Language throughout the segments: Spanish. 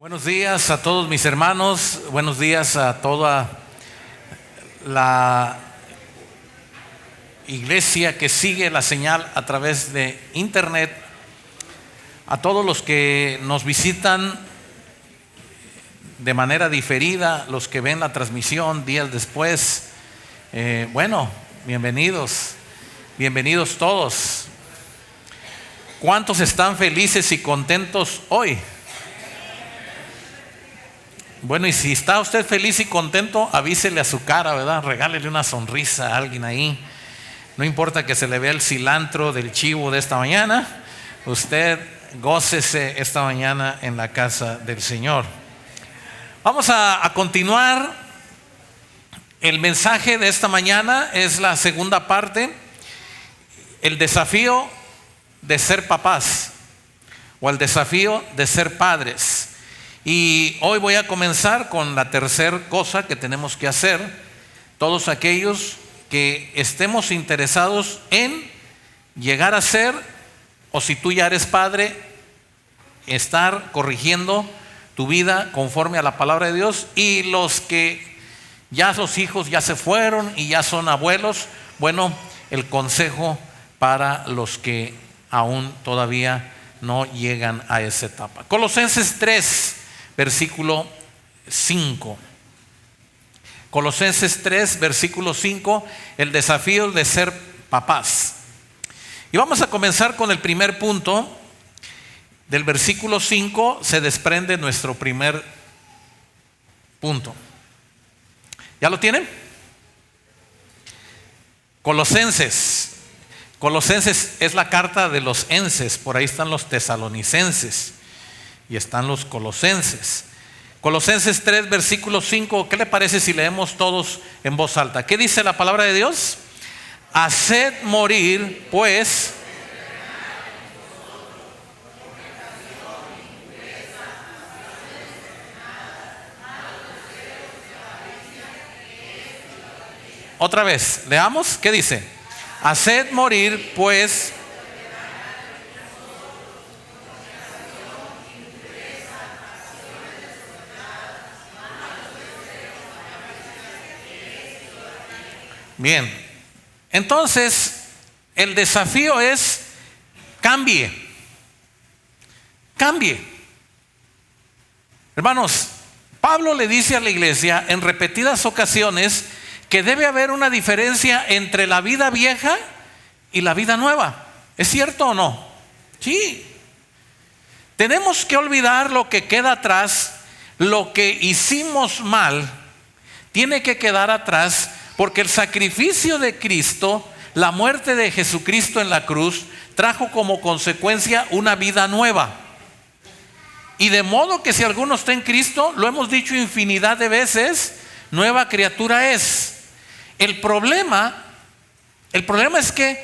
Buenos días a todos mis hermanos, buenos días a toda la iglesia que sigue la señal a través de internet, a todos los que nos visitan de manera diferida, los que ven la transmisión días después. Bienvenidos todos. ¿Cuántos están felices y contentos hoy? Bueno, y si está usted feliz y contento, avísele a su cara, ¿verdad? Regálele una sonrisa a alguien ahí. No importa que se le vea el cilantro del chivo de esta mañana, usted gócese esta mañana en la casa del Señor. Vamos a continuar. El mensaje de esta mañana es la segunda parte, el desafío de ser papás o el desafío de ser padres. Y hoy voy a comenzar con la tercera cosa que tenemos que hacer, todos aquellos que estemos interesados en llegar a ser, o si tú ya eres padre, estar corrigiendo tu vida conforme a la palabra de Dios, y los que ya los hijos ya se fueron y ya son abuelos, el consejo para los que aún todavía no llegan a esa etapa. Colosenses 3. Versículo 5. Colosenses 3, versículo 5, el desafío de ser papás. Y vamos a comenzar con el primer punto. Del versículo 5 se desprende nuestro primer punto. ¿Ya lo tienen? Colosenses es la carta de los enses. Por ahí están los tesalonicenses y están los colosenses. Colosenses 3, versículo 5. ¿Qué le parece si leemos todos en voz alta? ¿Qué dice la palabra de Dios? Haced morir, pues, otra vez, leamos. ¿Qué dice? Haced morir, pues, bien, entonces el desafío es cambie. Hermanos, Pablo le dice a la iglesia en repetidas ocasiones que debe haber una diferencia entre la vida vieja y la vida nueva. ¿Es cierto o no? Sí. Tenemos que olvidar lo que queda atrás, lo que hicimos mal, tiene que quedar atrás. Porque el sacrificio de Cristo, la muerte de Jesucristo en la cruz, trajo como consecuencia una vida nueva. Y de modo que si alguno está en Cristo, lo hemos dicho infinidad de veces, nueva criatura es. El problema es que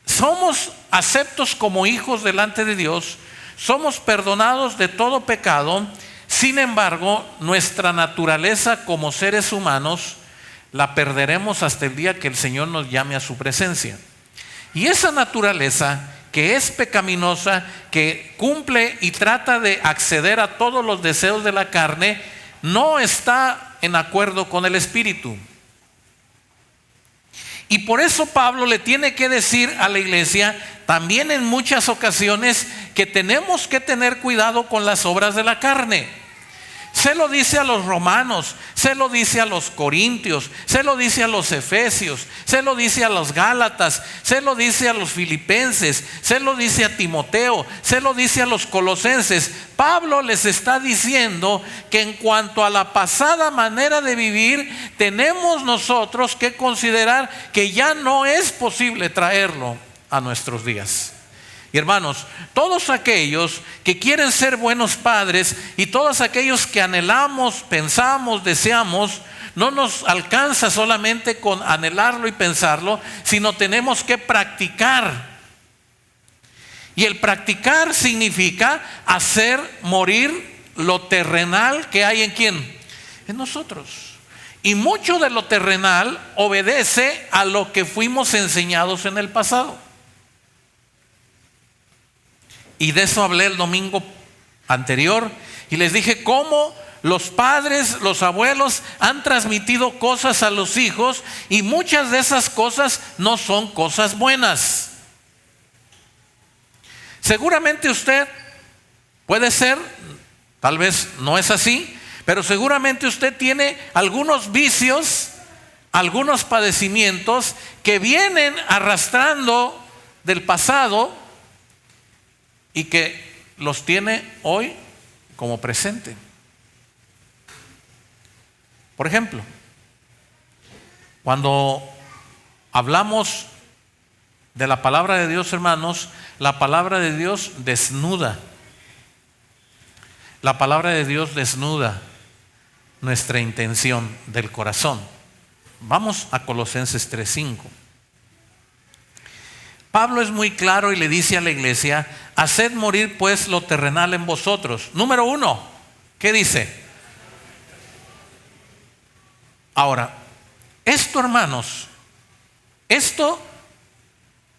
somos aceptos como hijos delante de Dios, somos perdonados de todo pecado. Sin embargo, nuestra naturaleza como seres humanos la perderemos hasta el día que el Señor nos llame a su presencia. Y esa naturaleza que es pecaminosa, que cumple y trata de acceder a todos los deseos de la carne, no está en acuerdo con el Espíritu. Y por eso Pablo le tiene que decir a la iglesia, también en muchas ocasiones, que tenemos que tener cuidado con las obras de la carne. Se lo dice a los romanos, se lo dice a los corintios, se lo dice a los efesios, se lo dice a los gálatas, se lo dice a los filipenses, se lo dice a Timoteo, se lo dice a los colosenses. Pablo les está diciendo que en cuanto a la pasada manera de vivir, tenemos nosotros que considerar que ya no es posible traerlo a nuestros días. Y hermanos, todos aquellos que quieren ser buenos padres y todos aquellos que anhelamos, pensamos, deseamos, no nos alcanza solamente con anhelarlo y pensarlo, sino tenemos que practicar. Y el practicar significa hacer morir lo terrenal que hay en ¿quién? En nosotros. Y mucho de lo terrenal obedece a lo que fuimos enseñados en el pasado. Y de eso hablé el domingo anterior, Y les dije cómo los padres, los abuelos han transmitido cosas a los hijos y muchas de esas cosas no son cosas buenas. Seguramente usted puede ser, tal vez no es así, pero seguramente usted tiene algunos vicios, algunos padecimientos que vienen arrastrando del pasado y que los tiene hoy como presente. Por ejemplo, cuando hablamos de la palabra de Dios, hermanos, la palabra de Dios desnuda. La palabra de Dios desnuda nuestra intención del corazón. Vamos a Colosenses 3:5. Pablo es muy claro y le dice a la iglesia: haced morir pues lo terrenal en vosotros. Número 1, ¿qué dice? Ahora, esto, hermanos, esto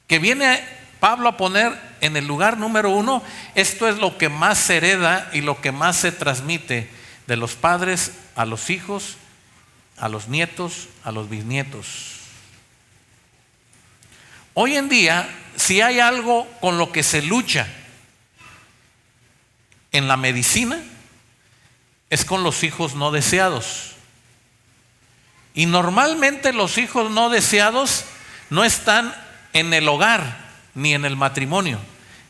que viene Pablo a poner en el lugar número 1, esto es lo que más se hereda y lo que más se transmite de los padres a los hijos, a los nietos, a los bisnietos. Hoy en día, si hay algo con lo que se lucha en la medicina, es con los hijos no deseados. Y normalmente los hijos no deseados no están en el hogar ni en el matrimonio,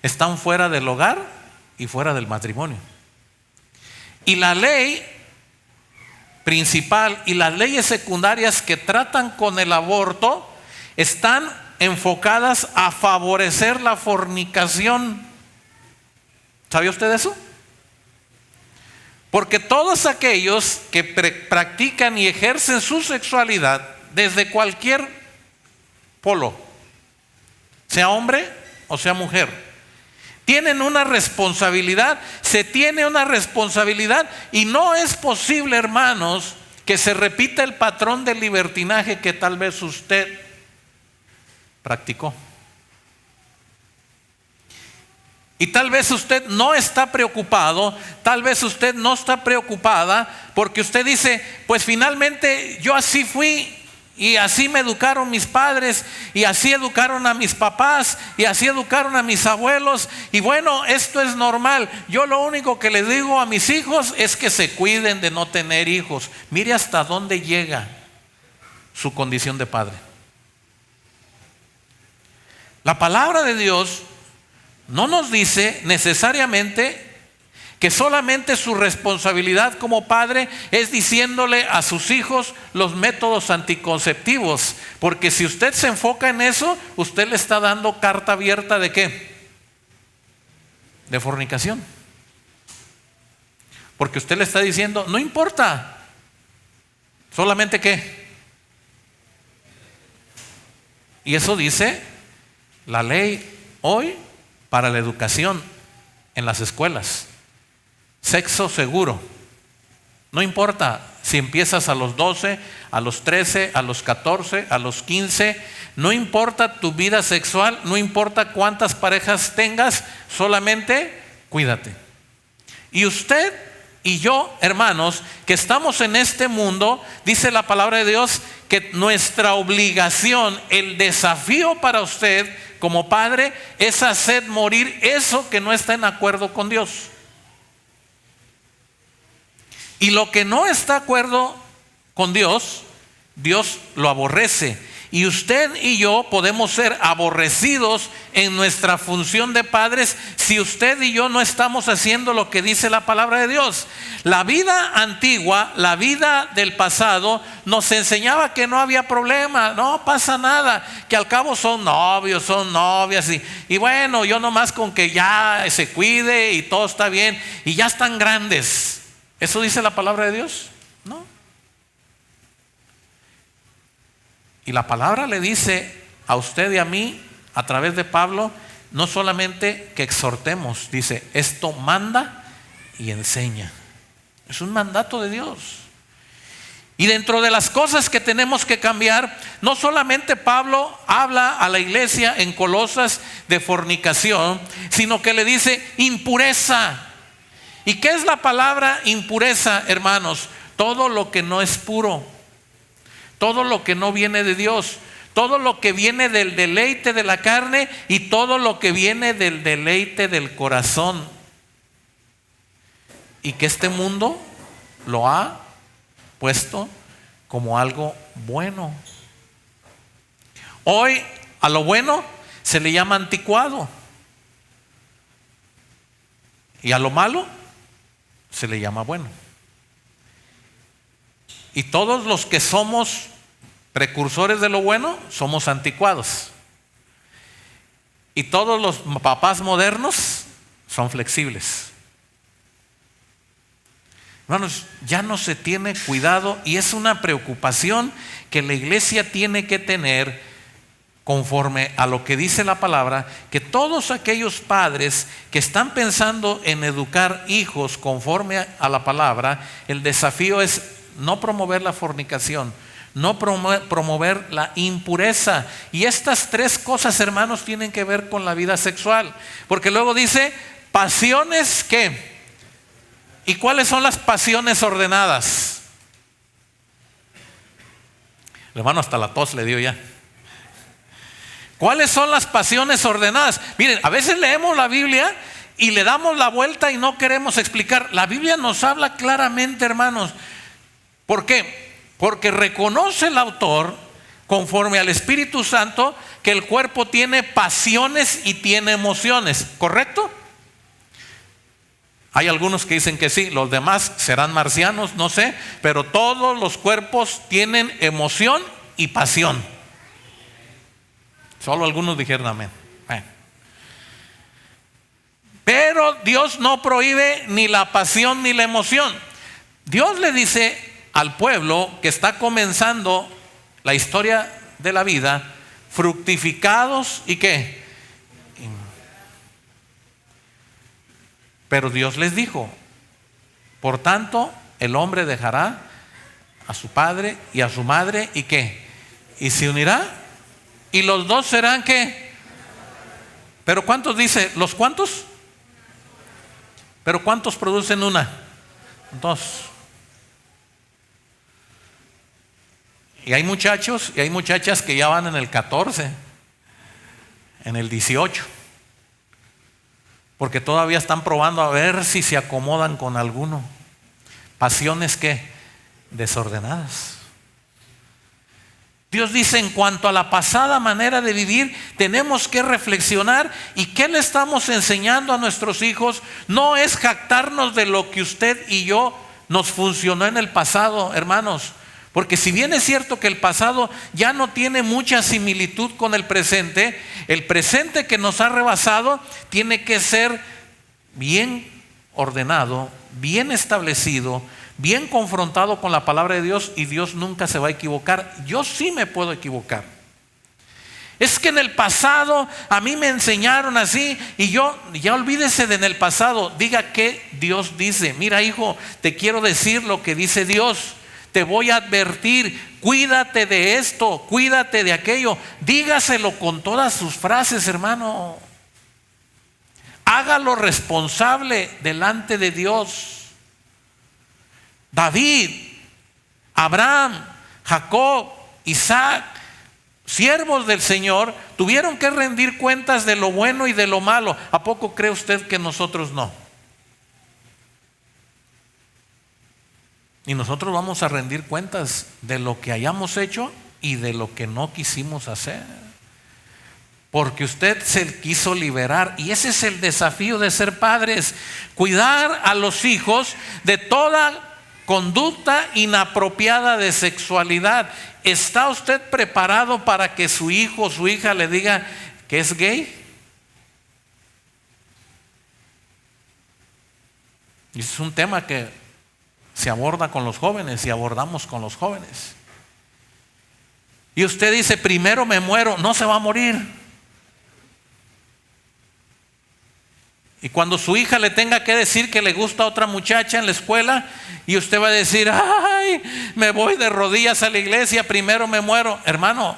están fuera del hogar y fuera del matrimonio. Y la ley principal y las leyes secundarias que tratan con el aborto están enfocadas a favorecer la fornicación. ¿Sabía usted eso? Porque todos aquellos que practican y ejercen su sexualidad desde cualquier polo, sea hombre o sea mujer, tienen una responsabilidad, se tiene una responsabilidad, y no es posible, hermanos, que se repita el patrón del libertinaje que tal vez usted practicó. Y tal vez usted no está preocupado, tal vez usted no está preocupada, porque usted dice: pues finalmente yo así fui, y así me educaron mis padres, y así educaron a mis papás, y así educaron a mis abuelos, y bueno, esto es normal. Yo lo único que les digo a mis hijos es que se cuiden de no tener hijos. Mire hasta dónde llega su condición de padre. La palabra de Dios no nos dice necesariamente que solamente su responsabilidad como padre es diciéndole a sus hijos los métodos anticonceptivos, porque si usted se enfoca en eso, usted le está dando carta abierta ¿de qué? De fornicación. Porque usted le está diciendo: no importa, solamente ¿qué? Y eso dice la ley hoy para la educación en las escuelas. Sexo seguro. No importa si empiezas a los 12, a los 13, a los 14, a los 15. No importa tu vida sexual, no importa cuántas parejas tengas, solamente cuídate. Y usted y yo, hermanos, que estamos en este mundo, dice la palabra de Dios que nuestra obligación, el desafío para usted como padre, es hacer morir eso que no está en acuerdo con Dios. Y lo que no está de acuerdo con Dios, Dios lo aborrece. Y usted y yo podemos ser aborrecidos en nuestra función de padres si usted y yo no estamos haciendo lo que dice la palabra de Dios. La vida antigua, la vida del pasado, nos enseñaba que no había problema, no pasa nada, que al cabo son novios, son novias, y bueno, yo nomás con que ya se cuide y todo está bien, y ya están grandes. ¿Eso dice la palabra de Dios? No. Y la palabra le dice a usted y a mí, a través de Pablo, no solamente que exhortemos, dice: esto manda y enseña. Es un mandato de Dios. Y dentro de las cosas que tenemos que cambiar, no solamente Pablo habla a la iglesia en Colosas de fornicación, sino que le dice impureza. ¿Y qué es la palabra impureza, hermanos? Todo lo que no es puro, todo lo que no viene de Dios, todo lo que viene del deleite de la carne y todo lo que viene del deleite del corazón. Y que este mundo lo ha puesto como algo bueno. Hoy a lo bueno se le llama anticuado y a lo malo se le llama bueno. Y todos los que somos precursores de lo bueno somos anticuados. Y todos los papás modernos son flexibles. Hermanos, ya no se tiene cuidado y es una preocupación que la iglesia tiene que tener conforme a lo que dice la palabra, que todos aquellos padres que están pensando en educar hijos conforme a la palabra, el desafío es no promover la fornicación, no promover la impureza. Y estas tres cosas, hermanos, tienen que ver con la vida sexual. Porque luego dice, pasiones ¿qué? ¿Y cuáles son las pasiones ordenadas? El hermano hasta la tos le dio ya. ¿Cuáles son las pasiones ordenadas? Miren, a veces leemos la Biblia y le damos la vuelta y no queremos explicar. La Biblia nos habla claramente, hermanos. ¿Por qué? Porque reconoce el autor, conforme al Espíritu Santo, que el cuerpo tiene pasiones y tiene emociones, ¿correcto? Hay algunos que dicen que sí, los demás serán marcianos, no sé, pero todos los cuerpos tienen emoción y pasión. Solo algunos dijeron amén. Pero Dios no prohíbe ni la pasión ni la emoción. Dios le dice al pueblo que está comenzando la historia de la vida, fructificados y ¿qué? Pero Dios les dijo, por tanto, el hombre dejará a su padre y a su madre y ¿qué? Y se unirá y los dos serán ¿qué? Pero ¿cuántos dice? ¿Los cuántos? Pero ¿cuántos producen una? Dos. Y hay muchachos y hay muchachas que ya van en el 14, en el 18. Porque todavía están probando a ver si se acomodan con alguno. Pasiones ¿qué? Desordenadas. Dios dice, en cuanto a la pasada manera de vivir, tenemos que reflexionar. ¿Y qué le estamos enseñando a nuestros hijos? No es jactarnos de lo que usted y yo nos funcionó en el pasado, hermanos. Porque si bien es cierto que el pasado ya no tiene mucha similitud con el presente que nos ha rebasado tiene que ser bien ordenado, bien establecido, bien confrontado con la palabra de Dios, y Dios nunca se va a equivocar. Yo sí me puedo equivocar. Es que en el pasado a mí me enseñaron así y yo, ya olvídese de en el pasado, diga qué Dios dice. Mira, hijo, te quiero decir lo que dice Dios. Te voy a advertir, cuídate de esto, cuídate de aquello. Dígaselo con todas sus frases, hermano. Hágalo responsable delante de Dios. David, Abraham, Jacob, Isaac, siervos del Señor, tuvieron que rendir cuentas de lo bueno y de lo malo. ¿A poco cree usted que nosotros no? Y nosotros vamos a rendir cuentas de lo que hayamos hecho y de lo que no quisimos hacer. Porque usted se quiso liberar. Y ese es el desafío de ser padres. Cuidar a los hijos de toda conducta inapropiada de sexualidad. ¿Está usted preparado para que su hijo o su hija le diga que es gay? Y ese es un tema que se aborda con los jóvenes y abordamos con los jóvenes. Y usted dice, primero me muero. No se va a morir. Y cuando su hija le tenga que decir que le gusta a otra muchacha en la escuela, y usted va a decir, ay, me voy de rodillas a la iglesia, primero me muero. Hermano,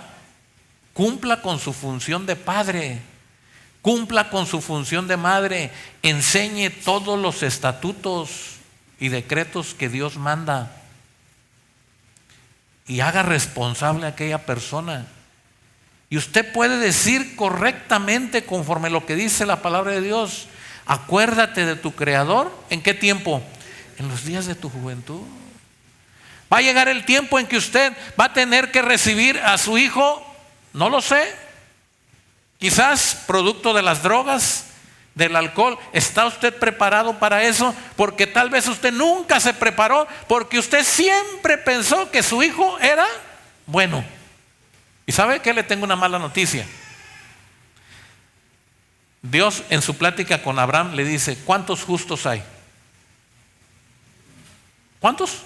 cumpla con su función de padre. Cumpla con su función de madre, enseñe todos los estatutos y decretos que Dios manda y haga responsable a aquella persona. Y usted puede decir correctamente, conforme lo que dice la palabra de Dios: acuérdate de tu Creador. ¿En qué tiempo? En los días de tu juventud. Va a llegar el tiempo en que usted va a tener que recibir a su hijo, no lo sé, quizás producto de las drogas, del alcohol. ¿Está usted preparado para eso? Porque tal vez usted nunca se preparó, porque usted siempre pensó que su hijo era bueno. ¿Y sabe qué? Le tengo una mala noticia. Dios, en su plática con Abraham, le dice: ¿cuántos justos hay? ¿Cuántos?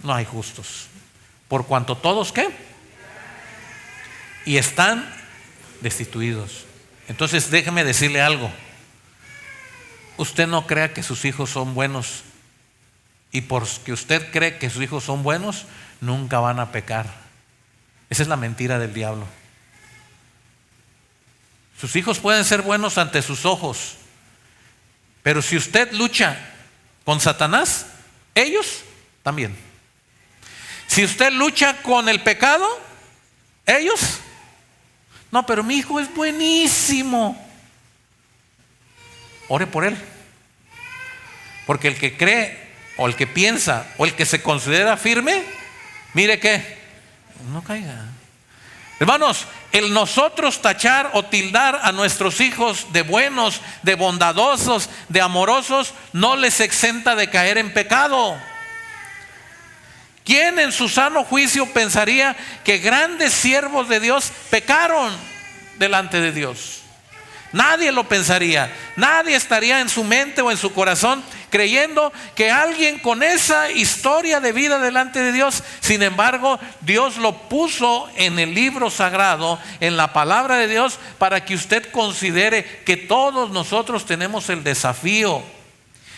No hay justos. Por cuanto todos, ¿qué? Y están destituidos. Entonces déjeme decirle algo: usted no crea que sus hijos son buenos, y porque usted cree que sus hijos son buenos, nunca van a pecar. Esa es la mentira del diablo. Sus hijos pueden ser buenos ante sus ojos, pero si usted lucha con Satanás, ellos también. Si usted lucha con el pecado, ellos no, pero mi hijo es buenísimo. Ore por él. Porque el que cree, o el que piensa, o el que se considera firme, mire que no caiga. Hermanos, el nosotros tachar o tildar a nuestros hijos de buenos, de bondadosos, de amorosos, no les exenta de caer en pecado. ¿Quién en su sano juicio pensaría que grandes siervos de Dios pecaron delante de Dios? Nadie lo pensaría. Nadie estaría en su mente o en su corazón creyendo que alguien con esa historia de vida delante de Dios. Sin embargo, Dios lo puso en el libro sagrado, en la palabra de Dios, para que usted considere que todos nosotros tenemos el desafío.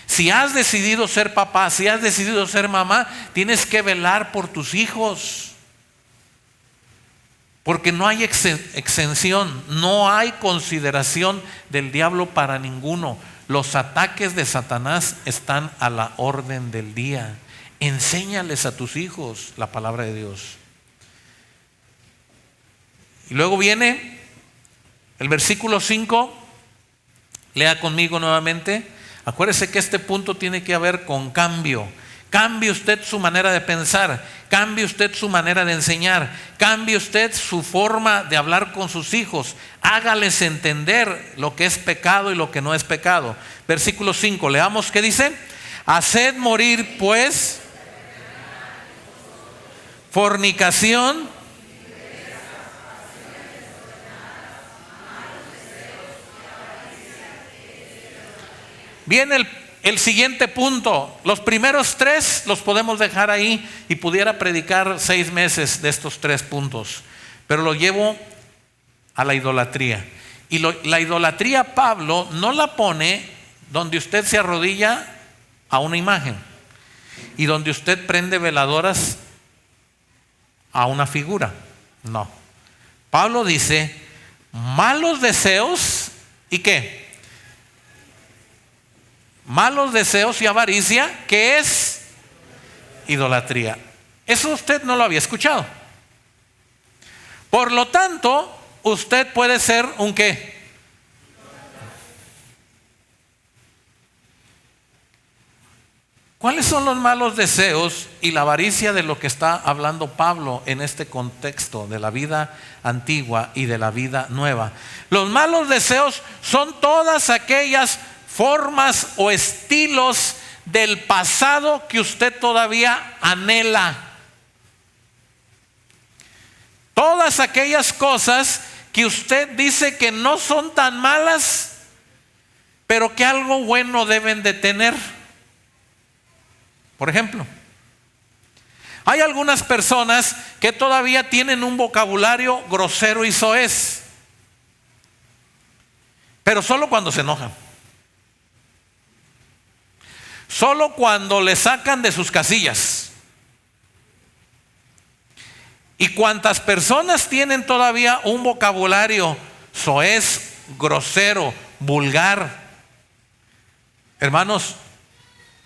Si has decidido ser papá, si has decidido ser mamá, tienes que velar por tus hijos. Porque no hay exención, no hay consideración del diablo para ninguno. Los ataques de Satanás están a la orden del día. Enséñales a tus hijos la palabra de Dios. Y luego viene el versículo 5. Lea conmigo nuevamente. Acuérdese que este punto tiene que ver con cambio. Cambie usted su manera de pensar, cambie usted su manera de enseñar, cambie usted su forma de hablar con sus hijos, hágales entender lo que es pecado y lo que no es pecado. Versículo 5, leamos qué dice: haced morir pues fornicación, viene el siguiente punto. Los primeros 3 los podemos dejar ahí y pudiera predicar 6 meses de estos 3 puntos, pero lo llevo a la idolatría. Y la idolatría Pablo no la pone donde usted se arrodilla a una imagen y donde usted prende veladoras a una figura. No. Pablo dice malos deseos y ¿qué? Malos deseos y avaricia, que es idolatría. Eso usted no lo había escuchado. Por lo tanto, usted puede ser un ¿qué? ¿Cuáles son los malos deseos y la avaricia de lo que está hablando Pablo en este contexto de la vida antigua y de la vida nueva? Los malos deseos son todas aquellas formas o estilos del pasado que usted todavía anhela. Todas aquellas cosas que usted dice que no son tan malas, pero que algo bueno deben de tener. Por ejemplo, hay algunas personas que todavía tienen un vocabulario grosero y soez, pero solo cuando se enojan. Solo cuando le sacan de sus casillas. Y cuántas personas tienen todavía un vocabulario soez, grosero, vulgar. Hermanos,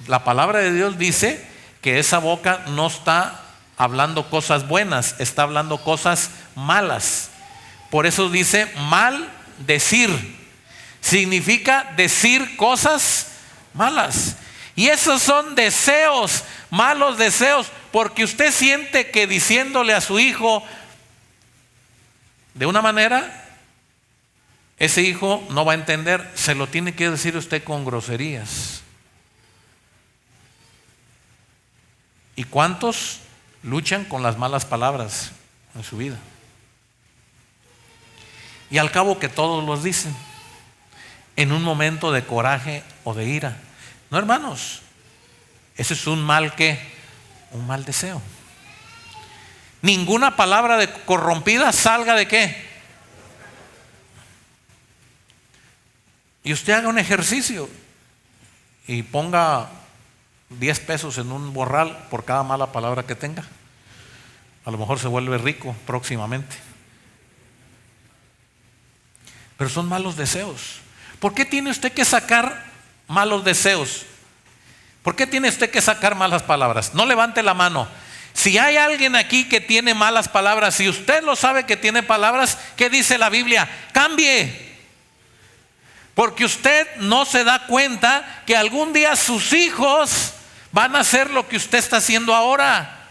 la palabra de Dios dice que esa boca no está hablando cosas buenas, está hablando cosas malas. Por eso dice mal decir. Significa decir cosas malas. Y esos son deseos, malos deseos, porque usted siente que diciéndole a su hijo de una manera, ese hijo no va a entender, se lo tiene que decir usted con groserías. ¿Y cuántos luchan con las malas palabras en su vida? Y al cabo que todos los dicen en un momento de coraje o de ira. No, hermanos, ese es un mal un mal deseo. Ninguna palabra de corrompida salga de qué. Y usted haga un ejercicio y ponga 10 pesos en un morral por cada mala palabra que tenga. A lo mejor se vuelve rico próximamente. Pero son malos deseos. ¿Por qué tiene usted que sacar malos deseos? ¿Por qué tiene usted que sacar malas palabras? No levante la mano. Si hay alguien aquí que tiene malas palabras, si usted lo sabe que tiene palabras, ¿qué dice la Biblia? Cambie. Porque usted no se da cuenta que algún día sus hijos van a hacer lo que usted está haciendo ahora.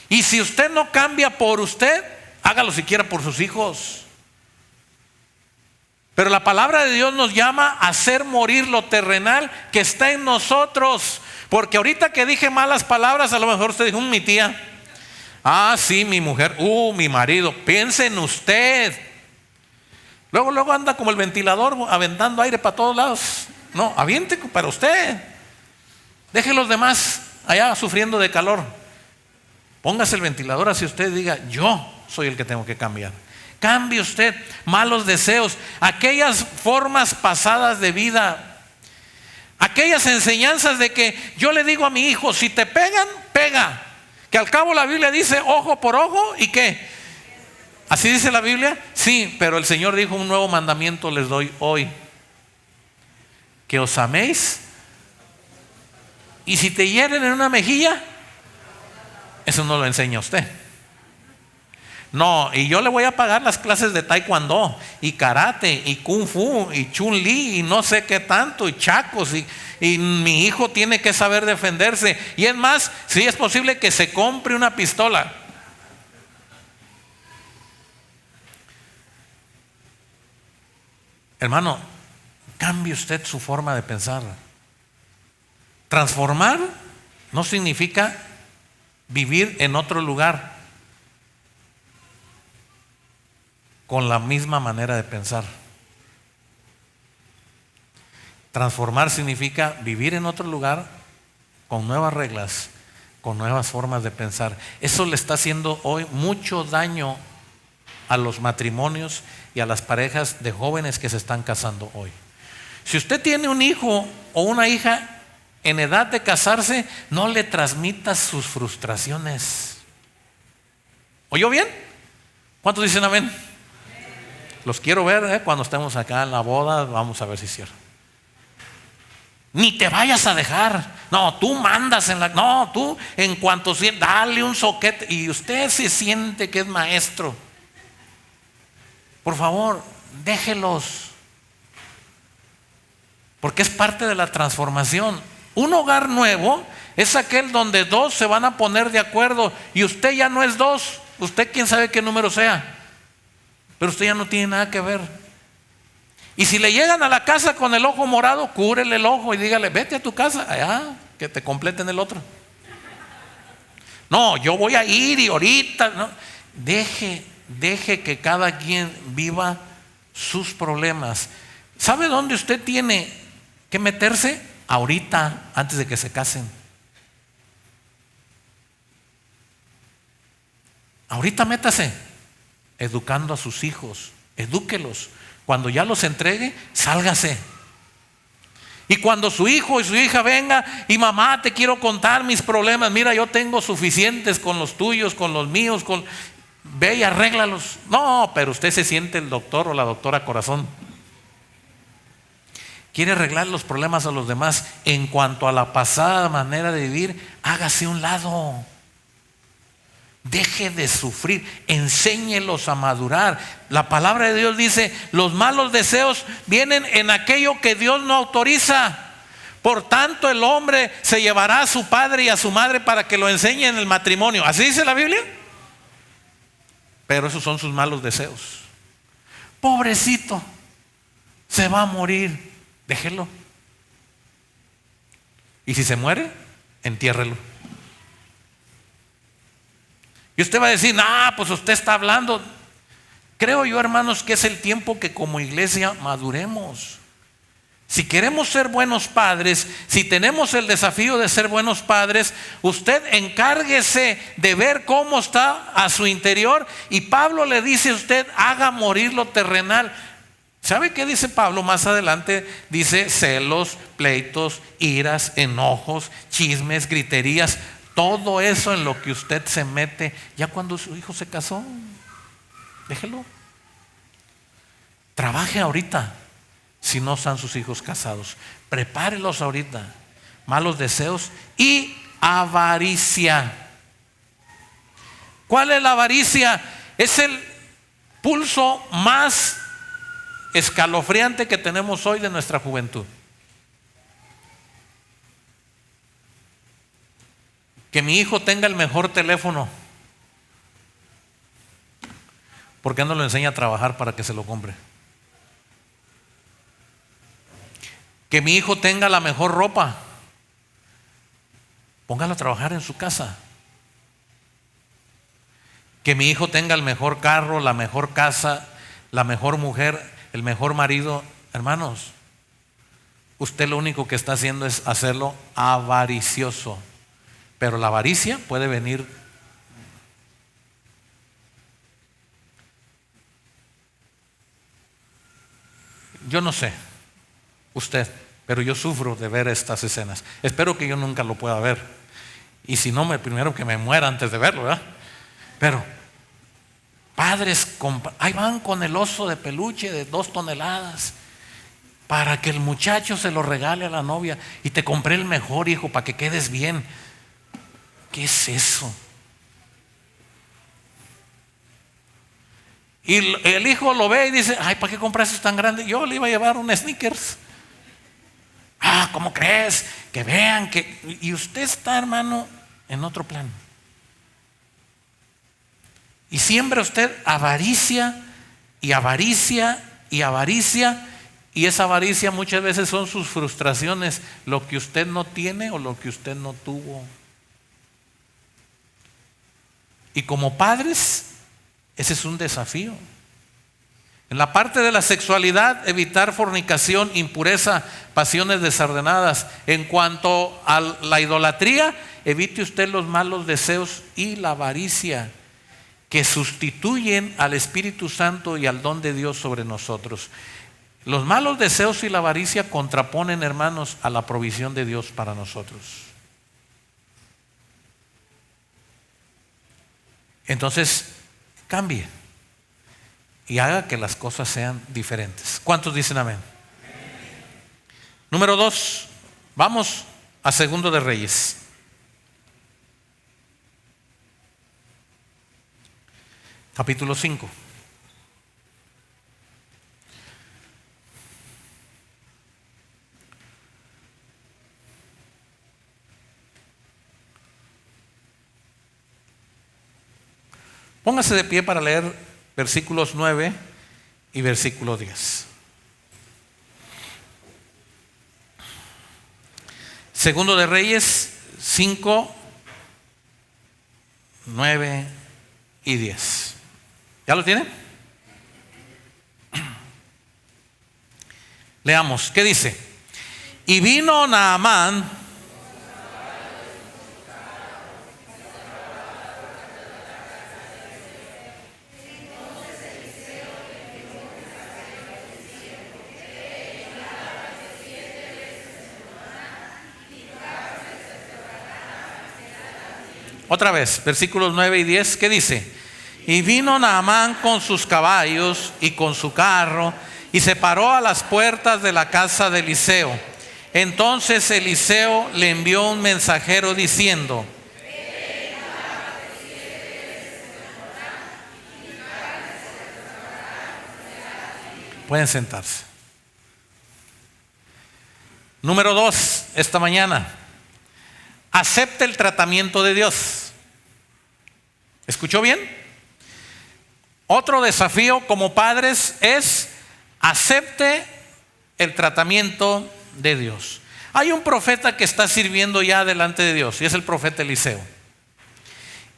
Y si usted no cambia por usted, hágalo siquiera por sus hijos. Pero la palabra de Dios nos llama a hacer morir lo terrenal que está en nosotros. Porque ahorita que dije malas palabras, a lo mejor usted dijo, mi tía. Ah, sí, mi mujer. Mi marido. Piense en usted. Luego anda como el ventilador aventando aire para todos lados. No, aviente para usted. Deje a los demás allá sufriendo de calor. Póngase el ventilador hacia usted y diga, yo soy el que tengo que cambiar. Cambie usted malos deseos, aquellas formas pasadas de vida, aquellas enseñanzas de que yo le digo a mi hijo, si te pegan, pega. Que al cabo la Biblia dice ojo por ojo y ¿qué? ¿Así dice la Biblia? Sí, pero el Señor dijo un nuevo mandamiento les doy hoy. Que os améis. Y si te hieren en una mejilla, eso no lo enseña usted. No, y yo le voy a pagar las clases de taekwondo y karate y kung fu y chun-li y no sé qué tanto y chacos y mi hijo tiene que saber defenderse. Y es más, si es posible que se compre una pistola. Hermano, cambie usted su forma de pensar. Transformar no significa vivir en otro lugar con la misma manera de pensar. Transformar significa vivir en otro lugar con nuevas reglas, con nuevas formas de pensar. Eso le está haciendo hoy mucho daño a los matrimonios y a las parejas de jóvenes que se están casando hoy. Si usted tiene un hijo o una hija en edad de casarse, no le transmita sus frustraciones. ¿Oyó bien? ¿Cuántos dicen amén? Los quiero ver cuando estemos acá en la boda, vamos a ver si es cierto. Ni te vayas a dejar. No, tú mandas no, tú en cuanto dale un soquete y usted se siente que es maestro. Por favor, déjelos. Porque es parte de la transformación. Un hogar nuevo es aquel donde dos se van a poner de acuerdo y usted ya no es dos. Usted quién sabe qué número sea. Pero usted ya no tiene nada que ver. Y si le llegan a la casa con el ojo morado, cúrele el ojo y dígale, vete a tu casa, allá, que te completen el otro. No, yo voy a ir y ahorita, no. Deje que cada quien viva sus problemas. ¿Sabe dónde usted tiene que meterse? Ahorita, antes de que se casen. Ahorita métase. Educando a sus hijos, edúquelos. Cuando ya los entregue, sálgase. Y cuando su hijo y su hija venga y mamá, te quiero contar mis problemas, mira, yo tengo suficientes con los tuyos, con los míos, ve y arréglalos. No, pero usted se siente el doctor o la doctora corazón. Quiere arreglar los problemas a los demás. En cuanto a la pasada manera de vivir, hágase a un lado. Deje de sufrir, enséñelos a madurar. La palabra de Dios dice: los malos deseos vienen en aquello que Dios no autoriza. Por tanto, el hombre se llevará a su padre y a su madre para que lo enseñe en el matrimonio. ¿Así dice la Biblia? Pero esos son sus malos deseos. Pobrecito, se va a morir. Déjelo. Y si se muere, entiérrelo. Y usted va a decir: pues usted está hablando. Creo yo, hermanos, que es el tiempo que como iglesia maduremos. Si queremos ser buenos padres, si tenemos el desafío de ser buenos padres, usted encárguese de ver cómo está a su interior. Y Pablo le dice a usted: haga morir lo terrenal. ¿Sabe qué dice Pablo más adelante? Dice: celos, pleitos, iras, enojos, chismes, griterías. Todo eso en lo que usted se mete ya cuando su hijo se casó. Déjelo. Trabaje ahorita. Si no están sus hijos casados, prepárelos ahorita. Malos deseos y avaricia. ¿Cuál es la avaricia? Es el pulso más escalofriante que tenemos hoy de nuestra juventud. Que mi hijo tenga el mejor teléfono. ¿Por qué no lo enseña a trabajar para que se lo compre? Que mi hijo tenga la mejor ropa. Póngalo a trabajar en su casa. Que mi hijo tenga el mejor carro, la mejor casa, la mejor mujer, el mejor marido. Hermanos, usted lo único que está haciendo es hacerlo avaricioso. Pero la avaricia puede venir. Yo no sé usted, pero yo sufro de ver estas escenas. Espero que yo nunca lo pueda ver. Y si no, primero que me muera antes de verlo, ¿verdad? Pero padres, ahí van con el oso de peluche de 2 toneladas para que el muchacho se lo regale a la novia. Y te compré el mejor, hijo, para que quedes bien. ¿Qué es eso? Y el hijo lo ve y dice: ay, ¿para qué compras eso tan grande? Yo le iba a llevar un Snickers. ¿Cómo crees? Que vean que... Y usted está, hermano, en otro plano. Y siembra usted avaricia y avaricia y avaricia. Y esa avaricia muchas veces son sus frustraciones, lo que usted no tiene o lo que usted no tuvo. Y como padres, ese es un desafío. En la parte de la sexualidad, evitar fornicación, impureza, pasiones desordenadas. En cuanto a la idolatría, evite usted los malos deseos y la avaricia, que sustituyen al Espíritu Santo y al don de Dios sobre nosotros. Los malos deseos y la avaricia contraponen, hermanos, a la provisión de Dios para nosotros. Entonces, cambie y haga que las cosas sean diferentes. ¿Cuántos dicen amén? Número 2, vamos a 2 de Reyes. Capítulo 5. Póngase de pie para leer versículos 9 y versículo 10. 2 de Reyes 5, 9 y 10. ¿Ya lo tienen? Leamos, ¿qué dice? Y vino Naamán Otra vez, versículos 9 y 10, ¿qué dice? Y vino Naamán con sus caballos y con su carro y se paró a las puertas de la casa de Eliseo. Entonces Eliseo le envió un mensajero diciendo: pueden sentarse. Número 2, esta mañana, acepte el tratamiento de Dios. ¿Escuchó bien? Otro desafío como padres es: acepte el tratamiento de Dios. Hay un profeta que está sirviendo ya delante de Dios y es el profeta Eliseo.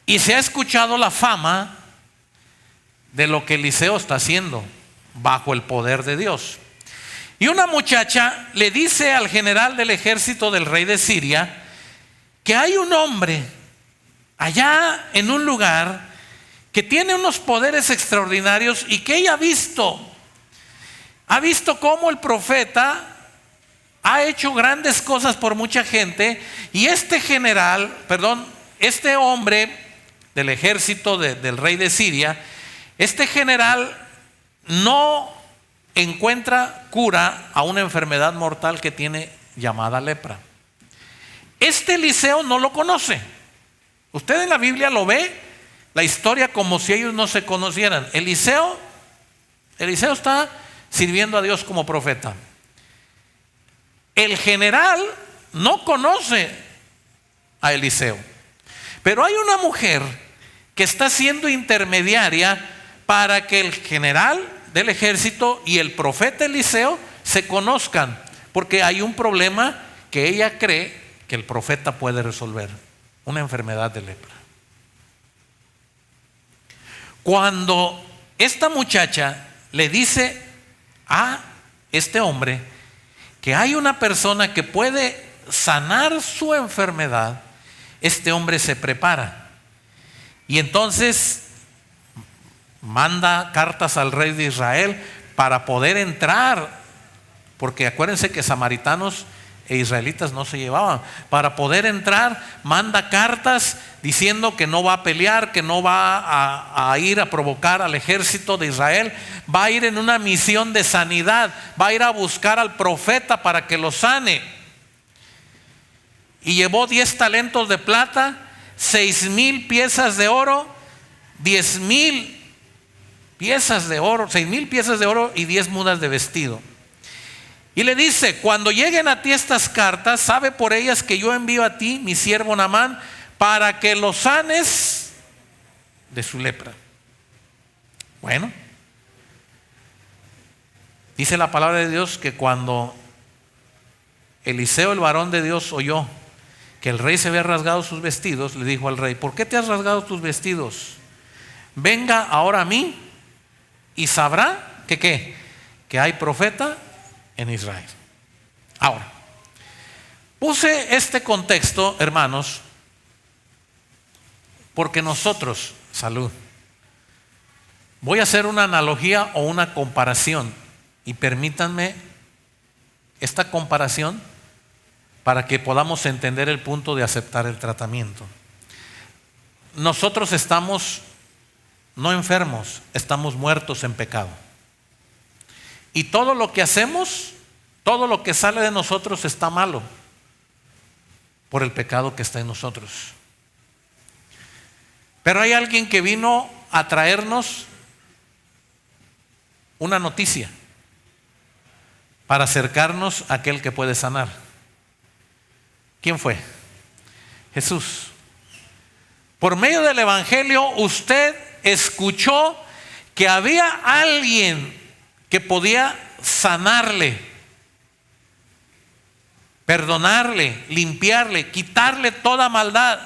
Y se ha escuchado la fama de lo que Eliseo está haciendo bajo el poder de Dios. Y una muchacha le dice al general del ejército del rey de Siria que hay un hombre allá en un lugar que tiene unos poderes extraordinarios y que ella ha visto cómo el profeta ha hecho grandes cosas por mucha gente, y este hombre del ejército del rey de Siria, este general no encuentra cura a una enfermedad mortal que tiene llamada lepra. Este Eliseo no lo conoce. Usted en la Biblia lo ve, la historia, como si ellos no se conocieran. Eliseo está sirviendo a Dios como profeta. El general no conoce a Eliseo, pero hay una mujer que está siendo intermediaria para que el general del ejército y el profeta Eliseo se conozcan, porque hay un problema que ella cree que el profeta puede resolver: una enfermedad de lepra. Cuando esta muchacha le dice a este hombre que hay una persona que puede sanar su enfermedad, este hombre se prepara y entonces manda cartas al rey de Israel para poder entrar, porque acuérdense que samaritanos e israelitas no se llevaban. Para poder entrar, manda cartas diciendo que no va a pelear, que no va a ir a provocar al ejército de Israel, va a ir en una misión de sanidad, va a ir a buscar al profeta para que lo sane. Y llevó 10 talentos de plata, 6,000 piezas de oro, 10,000 piezas de oro, 6,000 piezas de oro y 10 mudas de vestido. Y le dice: cuando lleguen a ti estas cartas, sabe por ellas que yo envío a ti mi siervo Naamán para que lo sanes de su lepra. Bueno, dice la palabra de Dios que cuando Eliseo, el varón de Dios, oyó que el rey se había rasgado sus vestidos, le dijo al rey: ¿por qué te has rasgado tus vestidos? Venga ahora a mí y sabrá que hay profeta en Israel. Ahora, puse este contexto, hermanos, porque nosotros, salud, voy a hacer una analogía o una comparación, y permítanme esta comparación para que podamos entender el punto de aceptar el tratamiento. Nosotros estamos no enfermos, estamos muertos en pecado. Y todo lo que hacemos, todo lo que sale de nosotros está malo por el pecado que está en nosotros. Pero hay alguien que vino a traernos una noticia para acercarnos a aquel que puede sanar. ¿Quién fue? Jesús. Por medio del Evangelio usted escuchó que había alguien que podía sanarle, perdonarle, limpiarle, quitarle toda maldad.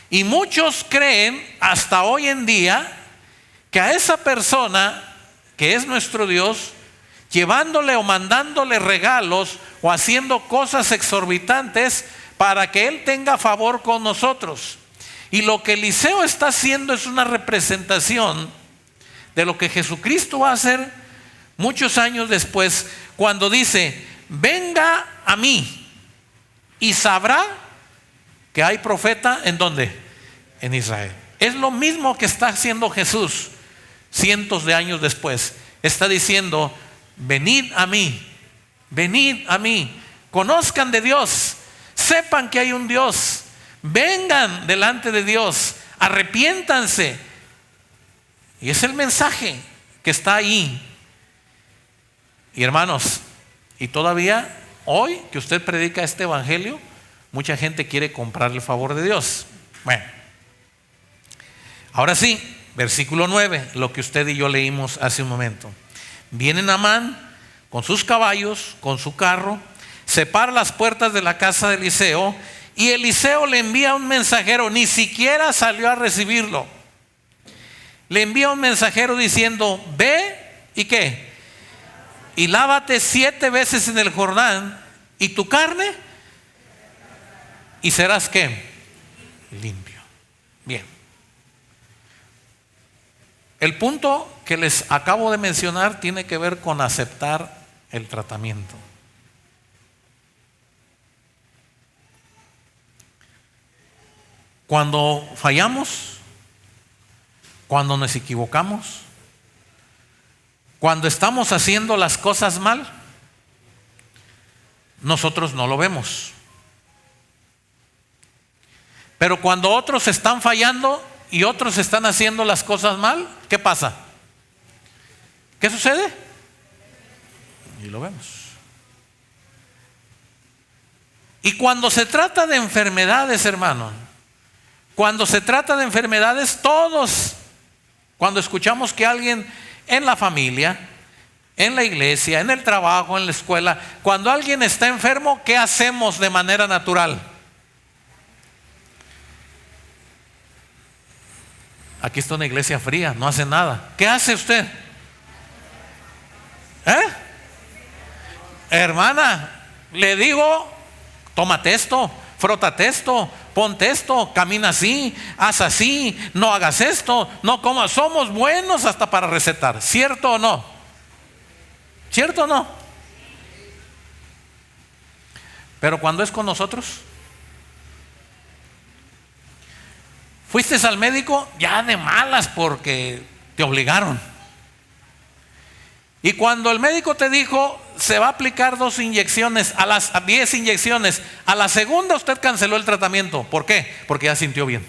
Y muchos creen hasta hoy en día que a esa persona que es nuestro Dios, llevándole o mandándole regalos o haciendo cosas exorbitantes para que Él tenga favor con nosotros. Y lo que Eliseo está haciendo es una representación de lo que Jesucristo va a hacer muchos años después, cuando dice: venga a mí y sabrá que hay profeta ¿en dónde? En Israel. Es lo mismo que está haciendo Jesús cientos de años después. Está diciendo: venid a mí, conozcan de Dios, sepan que hay un Dios, vengan delante de Dios, arrepiéntanse. Y es el mensaje que está ahí. Y hermanos, y todavía hoy que usted predica este evangelio, mucha gente quiere comprar el favor de Dios. Bueno, ahora sí, versículo 9, lo que usted y yo leímos hace un momento. Viene Naamán con sus caballos, con su carro, separa las puertas de la casa de Eliseo, y Eliseo le envía un mensajero, ni siquiera salió a recibirlo. Le envía un mensajero diciendo: ve y ¿qué? Y lávate 7 veces en el Jordán, y tu carne, y serás ¿qué? Limpio. Bien. El punto que les acabo de mencionar tiene que ver con aceptar el tratamiento. Cuando fallamos, cuando nos equivocamos, cuando estamos haciendo las cosas mal, nosotros no lo vemos. Pero cuando otros están fallando y otros están haciendo las cosas mal, ¿qué pasa? ¿Qué sucede? Y lo vemos. Y cuando se trata de enfermedades, hermano, cuando se trata de enfermedades, todos, cuando escuchamos que alguien en la familia, en la iglesia, en el trabajo, en la escuela, cuando alguien está enfermo, ¿qué hacemos de manera natural? Aquí está una iglesia fría, no hace nada. ¿Qué hace usted? Hermana, le digo: tómate esto, frótate esto, ponte esto, camina así, haz así, no hagas esto, no comas. Somos buenos hasta para recetar, ¿cierto o no? ¿Cierto o no? Pero cuando es con nosotros, fuiste al médico ya de malas porque te obligaron. Y cuando el médico te dijo: se va a aplicar 2 inyecciones, a 10 inyecciones, a la segunda usted canceló el tratamiento. ¿Por qué? Porque ya sintió bien.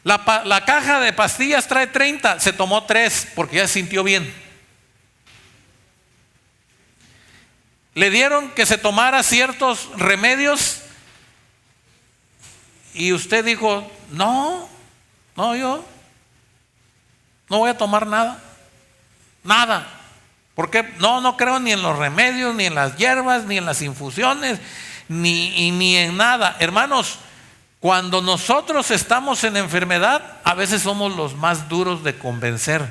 La caja de pastillas trae 30, se tomó 3 porque ya sintió bien. Le dieron que se tomara ciertos remedios y usted dijo: no, yo no voy a tomar nada. ¿Por qué? No creo ni en los remedios, ni en las hierbas, ni en las infusiones, ni en nada. Hermanos, cuando nosotros estamos en enfermedad, a veces somos los más duros de convencer,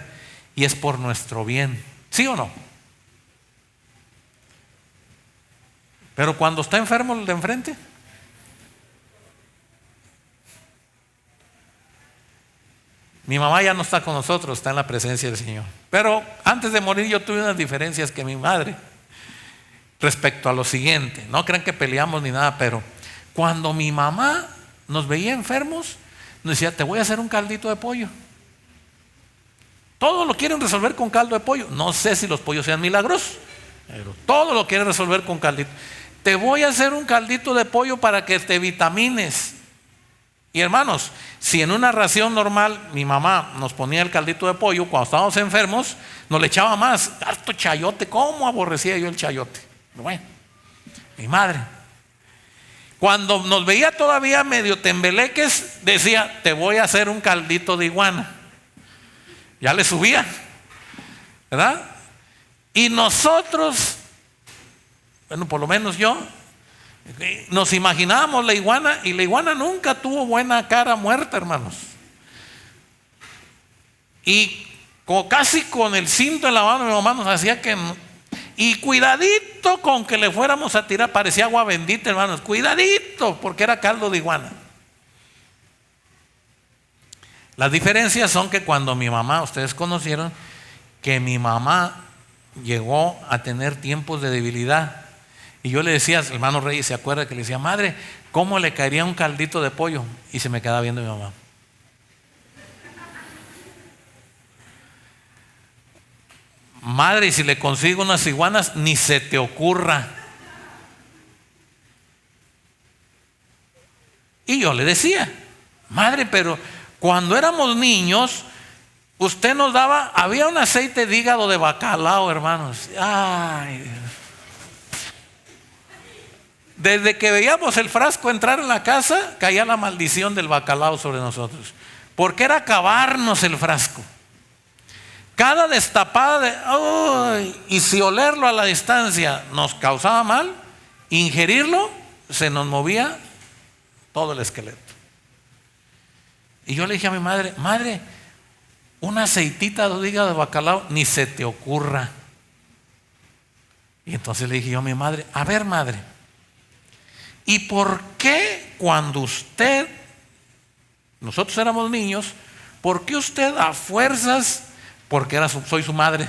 y es por nuestro bien. ¿Sí o no? Pero cuando está enfermo el de enfrente, mi mamá ya no está con nosotros, está en la presencia del Señor. Pero antes de morir yo tuve unas diferencias que mi madre respecto a lo siguiente. No crean que peleamos ni nada, pero cuando mi mamá nos veía enfermos, nos decía: te voy a hacer un caldito de pollo. Todo lo quieren resolver con caldo de pollo. No sé si los pollos sean milagros, pero todo lo quieren resolver con caldito. Te voy a hacer un caldito de pollo para que te vitamines. Y hermanos, si en una ración normal mi mamá nos ponía el caldito de pollo, cuando estábamos enfermos, nos le echaba más, harto chayote. ¿Cómo aborrecía yo el chayote? Bueno, mi madre, cuando nos veía todavía medio tembeleques, decía: te voy a hacer un caldito de iguana. Ya le subía, ¿verdad? Y nosotros, bueno, por lo menos yo, nos imaginábamos la iguana, y la iguana nunca tuvo buena cara muerta, hermanos. Y casi con el cinto en la mano, mi mamá nos hacía que, y cuidadito con que le fuéramos a tirar, parecía agua bendita, hermanos, cuidadito, porque era caldo de iguana. Las diferencias son que cuando mi mamá, ustedes conocieron que mi mamá llegó a tener tiempos de debilidad, Y yo le decía, hermano Reyes, ¿se acuerda que le decía, madre, cómo le caería un caldito de pollo? Y se me quedaba viendo mi mamá. Madre, y si le consigo unas iguanas, ni se te ocurra. Y yo le decía, madre, pero cuando éramos niños, usted nos daba, había un aceite de hígado de bacalao, hermanos. Ay, desde que veíamos el frasco entrar en la casa, caía la maldición del bacalao sobre nosotros, porque era acabarnos el frasco. Cada destapada y si olerlo a la distancia nos causaba mal, ingerirlo, se nos movía todo el esqueleto. Y yo le dije a mi madre, madre, una aceitita de hígado de bacalao, ni se te ocurra. Y entonces le dije yo a mi madre, a ver, madre, ¿y por qué cuando nosotros éramos niños, por qué usted a fuerzas, porque soy su madre,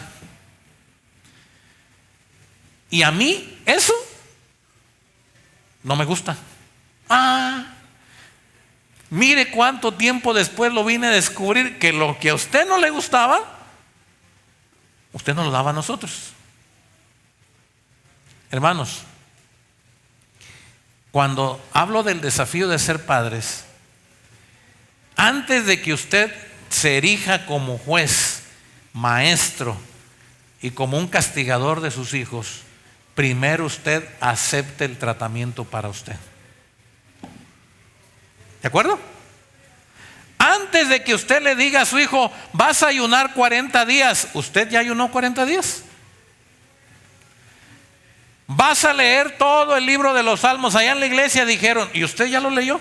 y a mí eso no me gusta? Mire cuánto tiempo después lo vine a descubrir, que lo que a usted no le gustaba, usted nos lo daba a nosotros. Hermanos, cuando hablo del desafío de ser padres, antes de que usted se erija como juez, maestro y como un castigador de sus hijos, primero usted acepte el tratamiento para usted. ¿De acuerdo? Antes de que usted le diga a su hijo, vas a ayunar 40 días, ¿usted ya ayunó 40 días? Vas a leer todo el libro de los Salmos. Allá en la iglesia dijeron, ¿y usted ya lo leyó?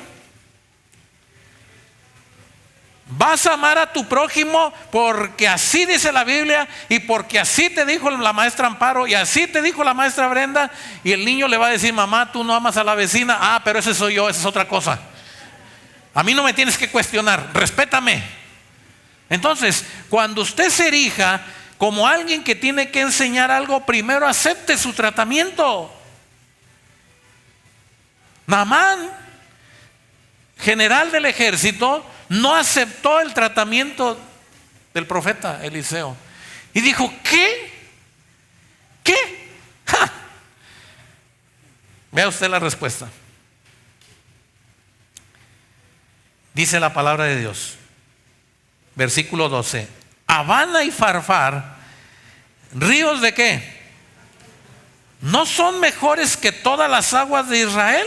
Vas a amar a tu prójimo porque así dice la Biblia y porque así te dijo la maestra Amparo y así te dijo la maestra Brenda. Y el niño le va a decir, mamá, tú no amas a la vecina. Pero ese soy yo, esa es otra cosa. A mí no me tienes que cuestionar, respétame. Entonces, cuando usted se erija como alguien que tiene que enseñar algo, primero acepte su tratamiento. Naamán, general del ejército, no aceptó el tratamiento del profeta Eliseo y dijo, ¿qué? ¡Ja! Vea usted la respuesta. Dice la palabra de Dios, versículo 12: Abana y Farfar, ríos de qué, ¿no son mejores que todas las aguas de Israel?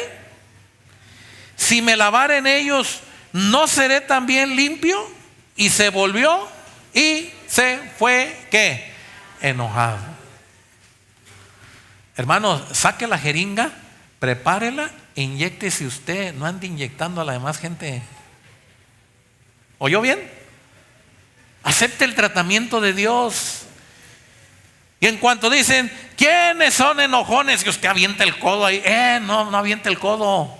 Si me lavare en ellos, ¿no seré también limpio? Y se volvió y se fue, ¿qué? Enojado. Hermano, saque la jeringa, prepárela, inyéctese usted, no ande inyectando a la demás gente. ¿Oyó bien? Acepte el tratamiento de Dios. Y en cuanto dicen, ¿quiénes son enojones? Que usted avienta el codo ahí. No avienta el codo.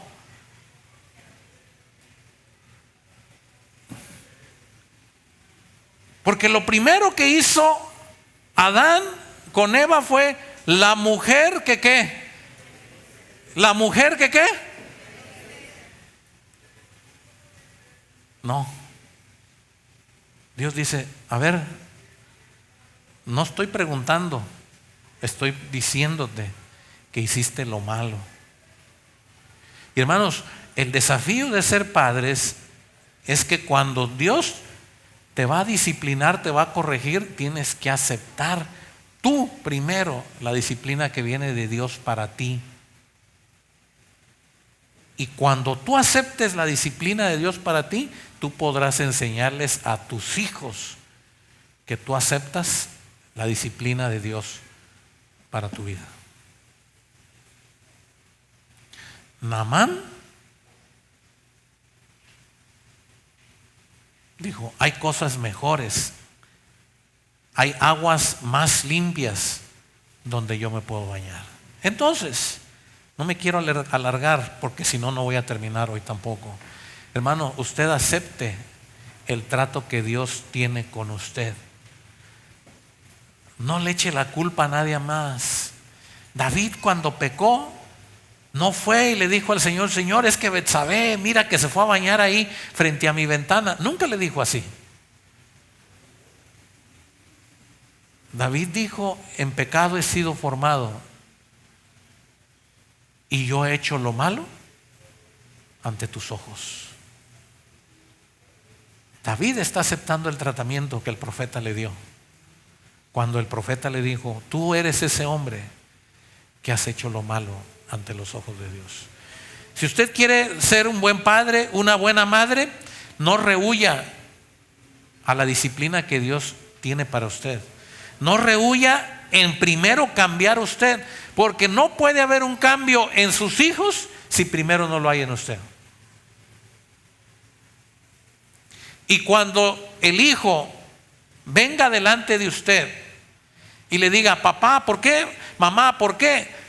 Porque lo primero que hizo Adán con Eva fue la mujer que ¿qué? La mujer que ¿qué? No. Dios dice, a ver, no estoy preguntando, estoy diciéndote que hiciste lo malo. Y hermanos, el desafío de ser padres es que cuando Dios te va a disciplinar, te va a corregir, tienes que aceptar tú primero la disciplina que viene de Dios para ti. Y cuando tú aceptes la disciplina de Dios para ti, tú podrás enseñarles a tus hijos que tú aceptas la disciplina de Dios para tu vida. Naamán dijo, hay cosas mejores, hay aguas más limpias donde yo me puedo bañar. Entonces, no me quiero alargar porque si no, no voy a terminar hoy tampoco. Hermano, usted acepte el trato que Dios tiene con usted. No le eche la culpa a nadie más. David cuando pecó, No fue y le dijo al Señor: Señor, es que Betsabé, mira que se fue a bañar ahí frente a mi ventana. Nunca le dijo así. David dijo: en pecado he sido formado y yo he hecho lo malo ante tus ojos. David está aceptando el tratamiento que el profeta le dio, cuando el profeta le dijo: tú eres ese hombre que has hecho lo malo ante los ojos de Dios. Si usted quiere ser un buen padre, una buena madre, no rehúya a la disciplina que Dios tiene para usted. No rehúya en primero cambiar usted, porque no puede haber un cambio en sus hijos si primero no lo hay en usted. Y cuando el hijo venga delante de usted y le diga: papá, ¿por qué? Mamá, ¿por qué?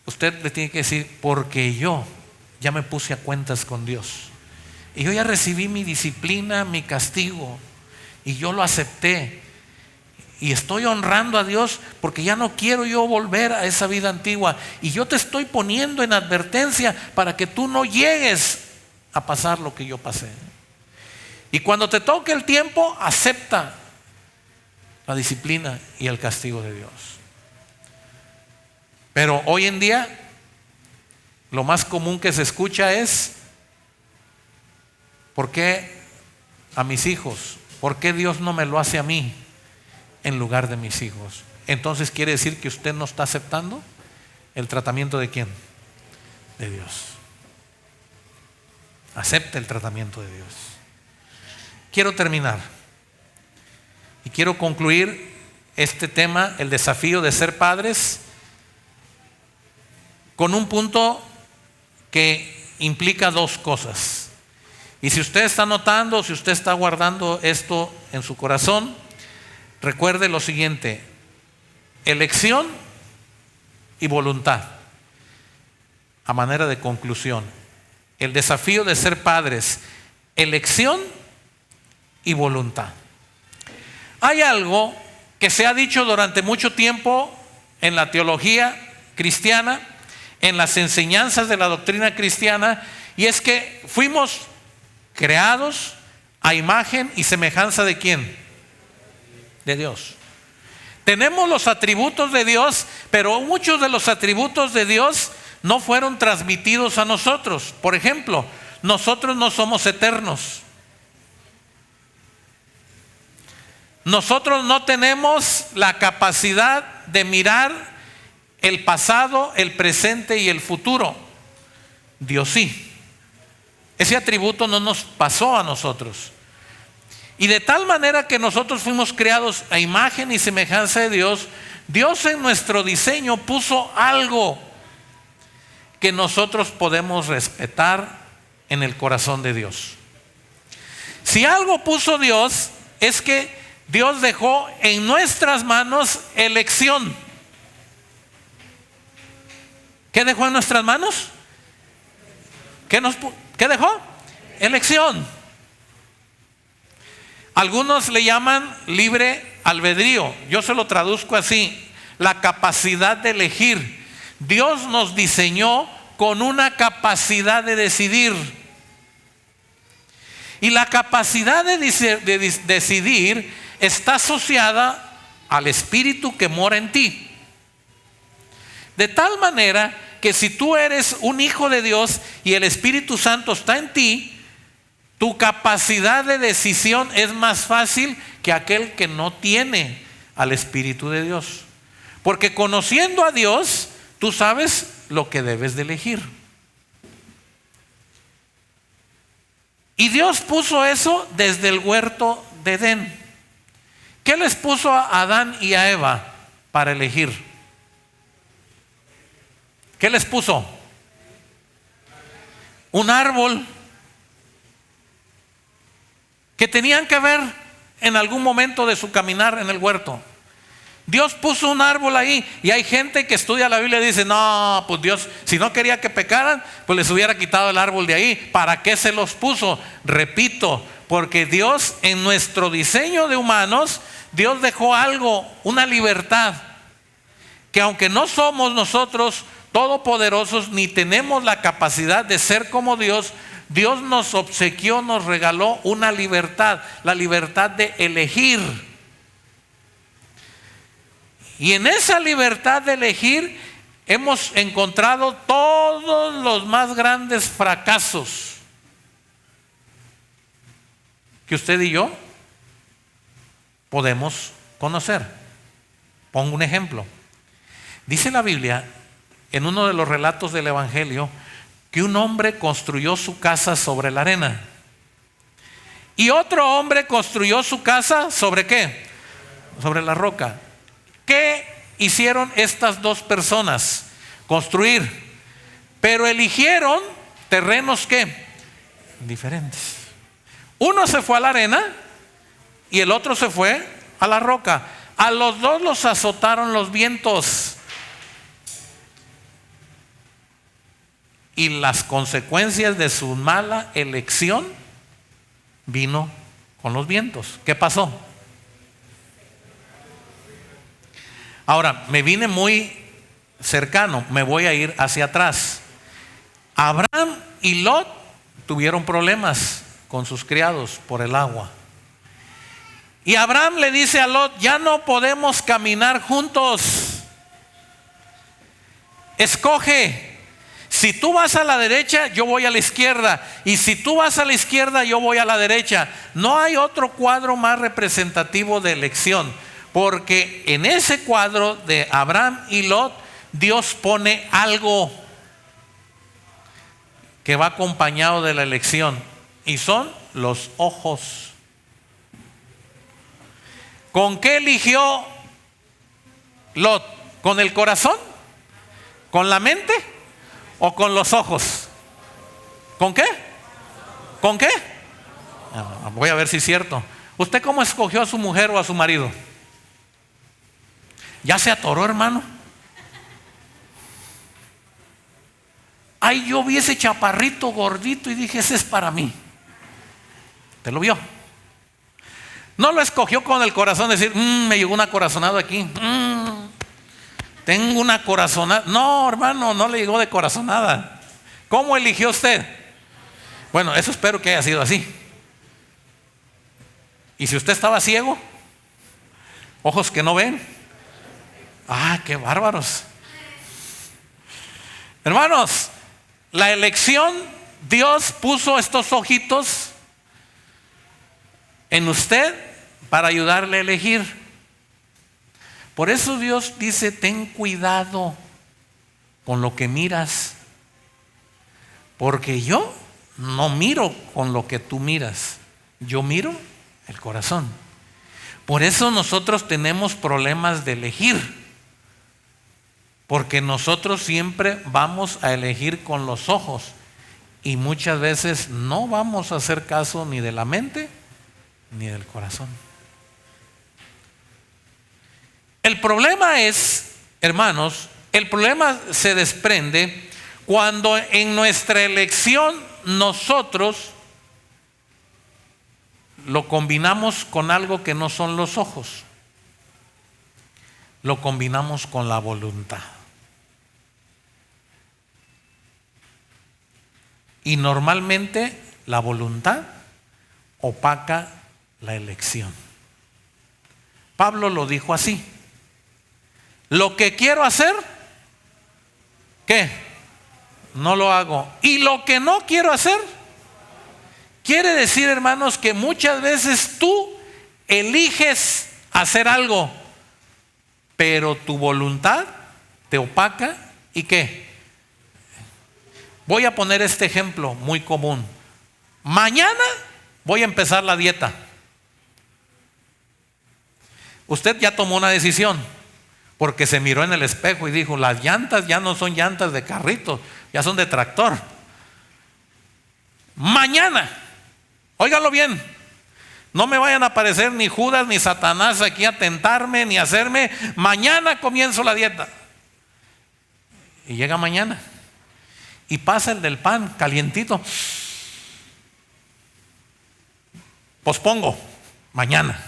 Usted le tiene que decir: porque yo ya me puse a cuentas con Dios y yo ya recibí mi disciplina, mi castigo, y yo lo acepté y estoy honrando a Dios, porque ya no quiero yo volver a esa vida antigua, y yo te estoy poniendo en advertencia para que tú no llegues a pasar lo que yo pasé. Y cuando te toque el tiempo, acepta la disciplina y el castigo de Dios. Pero hoy en día lo más común que se escucha es: ¿por qué a mis hijos? ¿Por qué Dios no me lo hace a mí en lugar de mis hijos? Entonces quiere decir que usted no está aceptando el tratamiento ¿de quién? De Dios. Acepte el tratamiento de Dios. Quiero terminar y quiero concluir este tema, el desafío de ser padres, con un punto que implica dos cosas. Y si usted está notando, si usted está guardando esto en su corazón, recuerde lo siguiente: elección y voluntad. A manera de conclusión, el desafío de ser padres: elección y voluntad. Hay algo que se ha dicho durante mucho tiempo en la teología cristiana, en las enseñanzas de la doctrina cristiana, y es que fuimos creados a imagen y semejanza ¿de quién? De Dios. Tenemos los atributos de Dios, pero muchos de los atributos de Dios no fueron transmitidos a nosotros. Por ejemplo, nosotros no somos eternos. Nosotros no tenemos la capacidad de mirar el pasado, el presente y el futuro. Dios sí. Ese atributo no nos pasó a nosotros. Y de tal manera que nosotros fuimos creados a imagen y semejanza de Dios, Dios en nuestro diseño puso algo que nosotros podemos respetar en el corazón de Dios. Si algo puso Dios, es que Dios dejó en nuestras manos elección. ¿Qué dejó en nuestras manos? ¿Qué dejó? Elección. Algunos le llaman libre albedrío. Yo se lo traduzco así: la capacidad de elegir. Dios nos diseñó con una capacidad de decidir. Y la capacidad de decidir está asociada al Espíritu que mora en ti. De tal manera que si tú eres un hijo de Dios y el Espíritu Santo está en ti, tu capacidad de decisión es más fácil que aquel que no tiene al Espíritu de Dios. Porque conociendo a Dios, tú sabes lo que debes de elegir. Y Dios puso eso desde el huerto de Edén. ¿Qué les puso a Adán y a Eva para elegir? ¿Qué les puso? Un árbol que tenían que ver en algún momento de su caminar en el huerto. Dios puso un árbol ahí, y hay gente que estudia la Biblia y dice: no, pues Dios, si no quería que pecaran, pues les hubiera quitado el árbol de ahí. ¿Para qué se los puso? Repito, porque Dios en nuestro diseño de humanos, Dios dejó algo, una libertad, que aunque no somos nosotros todopoderosos, ni tenemos la capacidad de ser como Dios. Dios nos obsequió, nos regaló una libertad, la libertad de elegir. Y en esa libertad de elegir hemos encontrado todos los más grandes fracasos que usted y yo podemos conocer. Pongo un ejemplo. Dice la Biblia, en uno de los relatos del Evangelio, que un hombre construyó su casa sobre la arena. Y otro hombre construyó su casa ¿sobre qué? Sobre la roca. ¿Qué hicieron estas dos personas? Construir. Pero eligieron terrenos ¿qué? Diferentes. Uno se fue a la arena y el otro se fue a la roca. A los dos los azotaron los vientos. Y las consecuencias de su mala elección vino con los vientos. ¿Qué pasó? Ahora, me vine muy cercano, me voy a ir hacia atrás. Abraham y Lot tuvieron problemas con sus criados por el agua. Y Abraham le dice a Lot, ya no podemos caminar juntos. Escoge. Si tú vas a la derecha, yo voy a la izquierda. Y si tú vas a la izquierda, yo voy a la derecha. No hay otro cuadro más representativo de elección. Porque en ese cuadro de Abraham y Lot, Dios pone algo que va acompañado de la elección. Y son los ojos. ¿Con qué eligió Lot? ¿Con el corazón? ¿Con la mente? ¿O con los ojos? ¿Con qué? ¿Con qué? Voy a ver si es cierto. ¿Usted cómo escogió a su mujer o a su marido? ¿Ya se atoró, hermano? Ay, yo vi ese chaparrito gordito y dije, ese es para mí. ¿Te lo vio? No lo escogió con el corazón, decir, me llegó una corazonada aquí. Tengo una corazonada. No, hermano, no le llegó de corazonada. ¿Cómo eligió usted? Bueno, eso espero que haya sido así. ¿Y si usted estaba ciego? Ojos que no ven. ¡Ah, qué bárbaros! Hermanos, la elección, Dios puso estos ojitos en usted para ayudarle a elegir. Por eso Dios dice, ten cuidado con lo que miras. Porque yo no miro con lo que tú miras. Yo miro el corazón. Por eso nosotros tenemos problemas de elegir. Porque nosotros siempre vamos a elegir con los ojos. Y muchas veces no vamos a hacer caso ni de la mente ni del corazón. El problema es, hermanos, el problema se desprende cuando en nuestra elección nosotros lo combinamos con algo que no son los ojos. Lo combinamos con la voluntad. Y normalmente la voluntad opaca la elección. Pablo lo dijo así. Lo que quiero hacer, ¿qué? No lo hago. Y lo que no quiero hacer, quiere decir, hermanos, que muchas veces tú eliges hacer algo, pero tu voluntad te opaca. ¿Y qué? Voy a poner este ejemplo muy común. Mañana voy a empezar la dieta. Usted ya tomó una decisión. Porque se miró en el espejo y dijo, las llantas ya no son llantas de carrito, ya son de tractor. Mañana, óigalo bien, no me vayan a aparecer ni Judas ni Satanás aquí a tentarme ni a hacerme. Mañana comienzo la dieta. Y llega mañana. Y pasa el del pan calientito. Pospongo, mañana.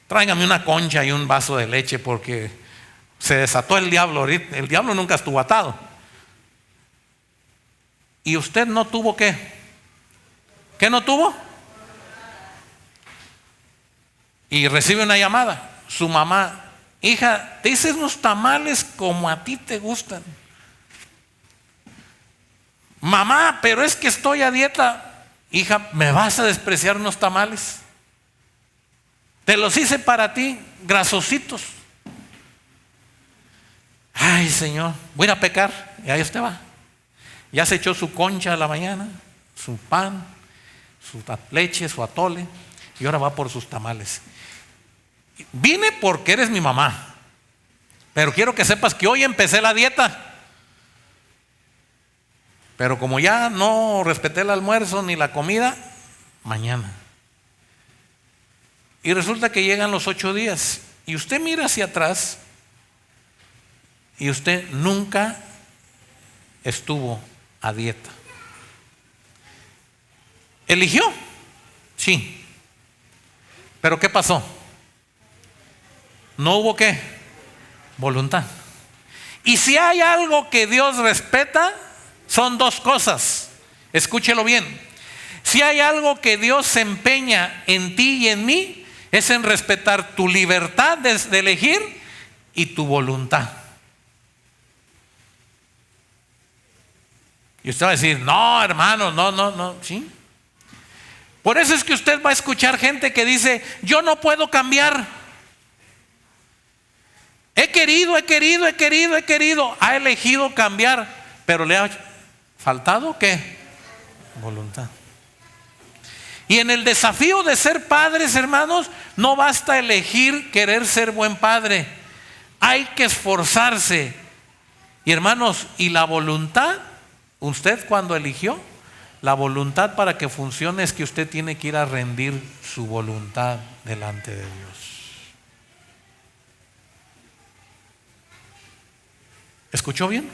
Tráigame una concha y un vaso de leche porque Se desató el diablo. El diablo nunca estuvo atado. ¿Y usted no tuvo qué? ¿Qué no tuvo? Y recibe una llamada. Su mamá: hija, te hice unos tamales como a ti te gustan. Mamá, pero es que estoy a dieta. Hija, ¿me vas a despreciar unos tamales? Te los hice para ti, grasositos. Ay, Señor, voy a ir a pecar. Y ahí usted va. Ya se echó su concha a la mañana, su pan, su leche, su atole, y ahora va por sus tamales. Vine porque eres mi mamá, pero quiero que sepas que hoy empecé la dieta. Pero como ya no respeté el almuerzo ni la comida, mañana. Y resulta que llegan los 8 días y usted mira hacia atrás y usted nunca estuvo a dieta. ¿Eligió? Sí. ¿Pero qué pasó? No hubo ¿qué? Voluntad. Y si hay algo que Dios respeta, son 2 cosas. Escúchelo bien. Si hay algo que Dios se empeña en ti y en mí, es en respetar tu libertad de elegir y tu voluntad. Y usted va a decir: no, hermano, no, ¿sí? Por eso es que usted va a escuchar gente que dice: yo no puedo cambiar. He querido, ha elegido cambiar, pero le ha faltado ¿qué? Voluntad. Y en el desafío de ser padres, hermanos, no basta elegir querer ser buen padre. Hay que esforzarse. Y hermanos, y la voluntad, usted cuando eligió, la voluntad para que funcione es que usted tiene que ir a rendir su voluntad delante de Dios. ¿Escuchó bien?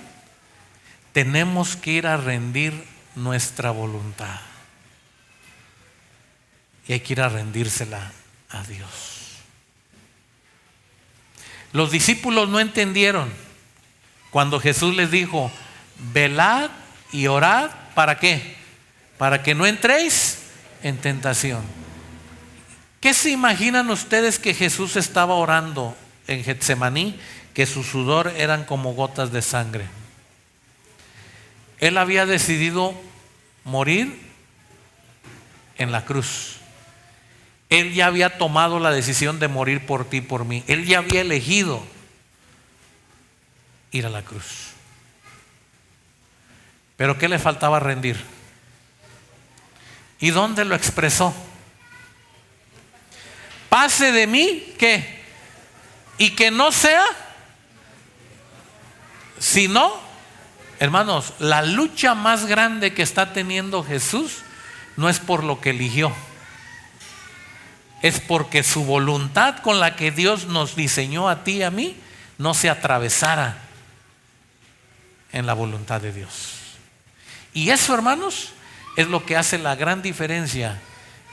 Tenemos que ir a rendir nuestra voluntad. Y hay que ir a rendírsela a Dios. Los discípulos no entendieron cuando Jesús les dijo: velad y orad. ¿Para qué? Para que no entréis en tentación. ¿Qué se imaginan ustedes que Jesús estaba orando en Getsemaní? Que su sudor eran como gotas de sangre. Él había decidido morir en la cruz. Él ya había tomado la decisión de morir por ti y por mí. Él ya había elegido ir a la cruz. Pero ¿qué le faltaba rendir? ¿Y dónde lo expresó? Pase de mí, ¿qué? Y que no sea, sino, hermanos, la lucha más grande que está teniendo Jesús no es por lo que eligió. Es porque su voluntad con la que Dios nos diseñó a ti y a mí no se atravesara en la voluntad de Dios. Y eso, hermanos, es lo que hace la gran diferencia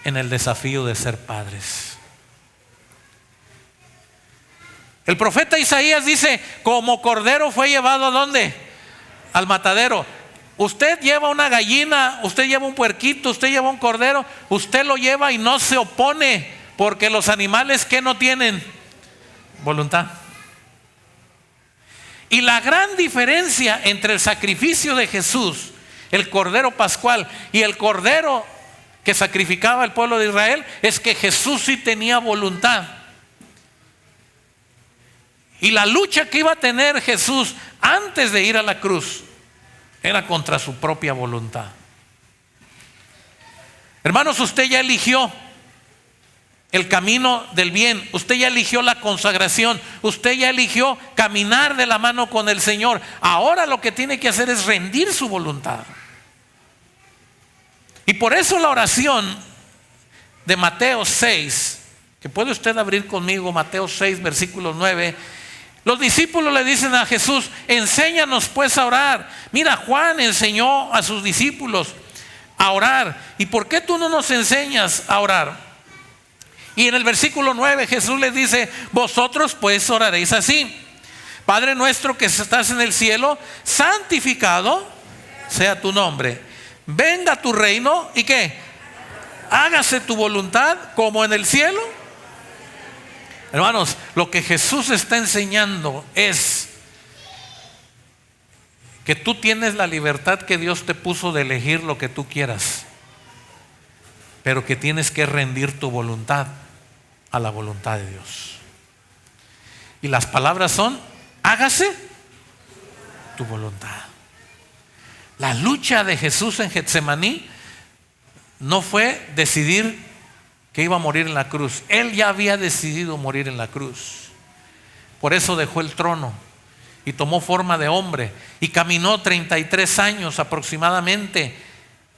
en el desafío de ser padres. El profeta Isaías dice: como cordero fue llevado ¿a dónde? Al matadero. Usted lleva una gallina, usted lleva un puerquito, usted lleva un cordero, usted lo lleva y no se opone, porque los animales que no tienen voluntad. Y la gran diferencia entre el sacrificio de Jesús, el cordero pascual, y el cordero que sacrificaba el pueblo de Israel, es que Jesús sí tenía voluntad. Y la lucha que iba a tener Jesús antes de ir a la cruz era contra su propia voluntad. Hermanos, usted ya eligió el camino del bien, usted ya eligió la consagración, usted ya eligió caminar de la mano con el Señor. Ahora lo que tiene que hacer es rendir su voluntad. Y por eso la oración de Mateo 6, que puede usted abrir conmigo, Mateo 6, versículo 9. Los discípulos le dicen a Jesús: enséñanos pues a orar. Mira, Juan enseñó a sus discípulos a orar. ¿Y por qué tú no nos enseñas a orar? Y en el versículo 9 Jesús les dice: vosotros pues oraréis así: Padre nuestro que estás en el cielo, santificado sea tu nombre. Venga tu reino y ¿qué? Hágase tu voluntad como en el cielo. Hermanos, lo que Jesús está enseñando es que tú tienes la libertad que Dios te puso de elegir lo que tú quieras, pero que tienes que rendir tu voluntad a la voluntad de Dios. Y las palabras son: hágase tu voluntad. La lucha de Jesús en Getsemaní no fue decidir que iba a morir en la cruz. Él ya había decidido morir en la cruz. Por eso dejó el trono y tomó forma de hombre y caminó 33 años aproximadamente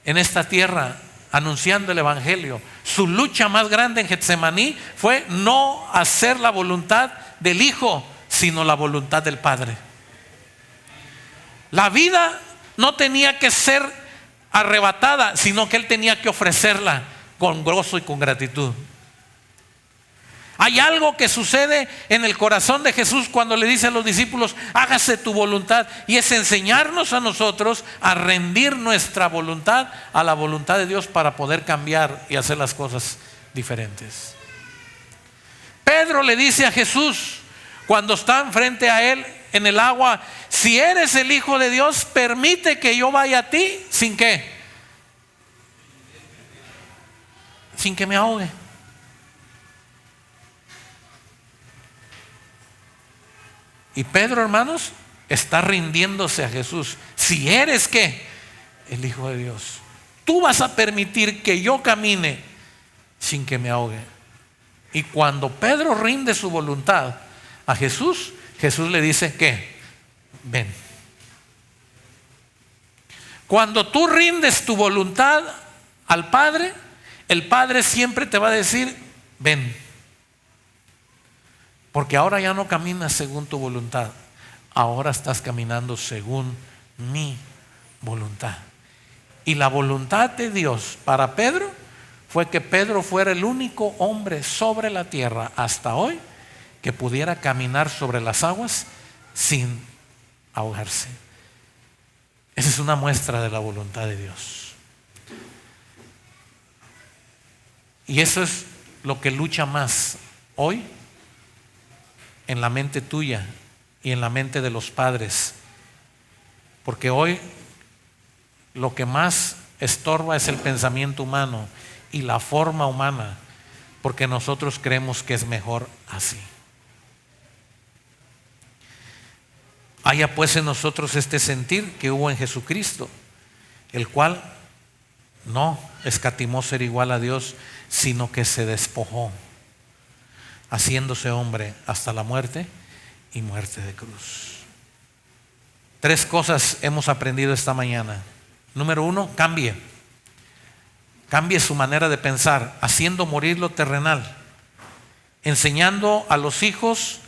en esta tierra anunciando el evangelio. Su lucha más grande en Getsemaní fue no hacer la voluntad del Hijo, sino la voluntad del Padre. La vida no tenía que ser arrebatada, sino que Él tenía que ofrecerla con gozo y con gratitud. Hay algo que sucede en el corazón de Jesús cuando le dice a los discípulos: hágase tu voluntad, y es enseñarnos a nosotros a rendir nuestra voluntad a la voluntad de Dios para poder cambiar y hacer las cosas diferentes. Pedro le dice a Jesús cuando están frente a él en el agua: si eres el Hijo de Dios, permite que yo vaya a ti. ¿Sin qué? Sin que me ahogue. Y Pedro, hermanos, está rindiéndose a Jesús. Si eres ¿qué? El Hijo de Dios, tú vas a permitir que yo camine sin que me ahogue. Y cuando Pedro rinde su voluntad a Jesús, Jesús le dice ¿qué? Ven. Cuando tú rindes tu voluntad al Padre, el Padre siempre te va a decir: ven. Porque ahora ya no caminas según tu voluntad, ahora estás caminando según mi voluntad. Y la voluntad de Dios para Pedro fue que Pedro fuera el único hombre sobre la tierra hasta hoy que pudiera caminar sobre las aguas sin ahogarse. Esa es una muestra de la voluntad de Dios. Y eso es lo que lucha más hoy en la mente tuya y en la mente de los padres. Porque hoy lo que más estorba es el pensamiento humano y la forma humana, porque nosotros creemos que es mejor así. Haya pues en nosotros este sentir que hubo en Jesucristo, el cual no escatimó ser igual a Dios, sino que se despojó, haciéndose hombre hasta la muerte y muerte de cruz. 3 cosas hemos aprendido esta mañana. Número 1, cambie su manera de pensar, haciendo morir lo terrenal, enseñando a los hijos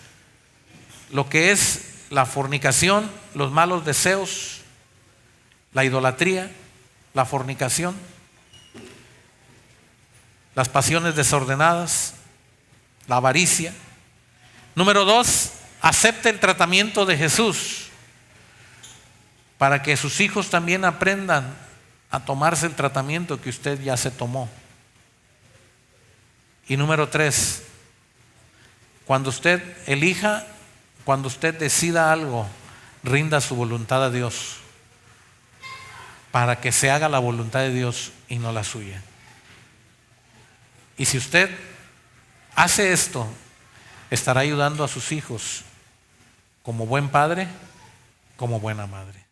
lo que es la fornicación, los malos deseos, la idolatría, la fornicación, las pasiones desordenadas, la avaricia. Número 2, acepte el tratamiento de Jesús para que sus hijos también aprendan a tomarse el tratamiento que usted ya se tomó. Y número 3, cuando usted elija, cuando usted decida algo, rinda su voluntad a Dios para que se haga la voluntad de Dios y no la suya. Y si usted hace esto, estará ayudando a sus hijos como buen padre, como buena madre.